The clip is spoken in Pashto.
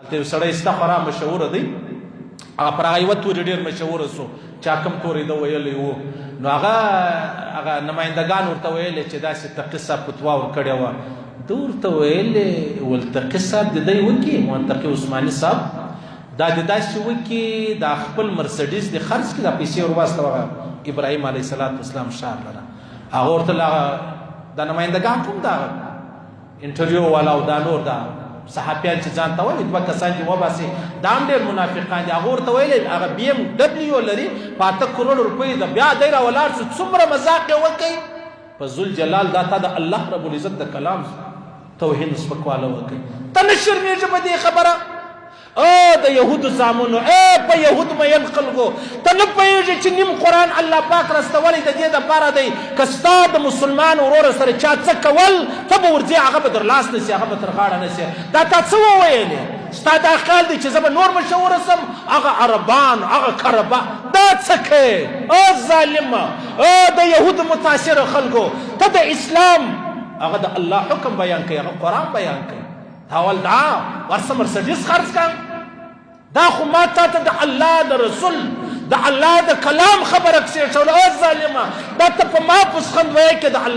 دلته یو سړی سته خورا مشهوره دی، هغه پر هغه یوه تورې ډېر مشهوره سو، چا کوم تورې ده ویلی و، نو هغه نمایندګان ورته ویلې چې داسې تقي صاحب فتوا ورکړې وه. ده ورته ویلې ول تقي صاحب د دی وکړي، منتقي عثماني صاحب دا د داسې وکړي دا خپل مرسډیز د خرڅ کړي، دا پیسې ور واستوه ابراهیم علیه السلام ښار لره. هغه ورته دا نمایندګان کوم دا انټرویو والا او دا نور دا صحافیان چې ځان ته وایي دوه کسان چې وباسي دا هم ډېر منافقان دي. هغه ورته ویلې هغه بي ام ډبلیو لري په 8 کروڑ روپۍ ده، بیا دی راولاړ شو څومره مذاق یې وکړي په ذوالجلال. دا تا د الله رب العزت د کلام توهین سپکواله وکړي. ته نه شرمېږې په دې خبره؟ د یهودو زامنو په یهود مین خلکو ته نه پوهېږې چې نیم قرآن الله پاک راستولی د دې دپاره دی که ستا د مسلمان وروره سره چا څه کول ته به ورځې هغه به در لاس نه سي، هغه به تر غاړه نه سي. دا تا څه وویلې؟ ستا دا خیال دی چې زه به نور مشهوره سم؟ هغه عربان هغه کربا دا څه کوې؟ ظالمه د یهودو متاثره خلکو ته د اسلام هغه د الله حکم بیان کوي، هغه قرآن بیان کوي. تا ول دا ورسه مرسډیز خرڅ کړه؟ دا خو ما تا ته د الله د رسول د الله د کلام خبره کښېښوله. ظالمه دا ته په ما پسخند وایې کې د الله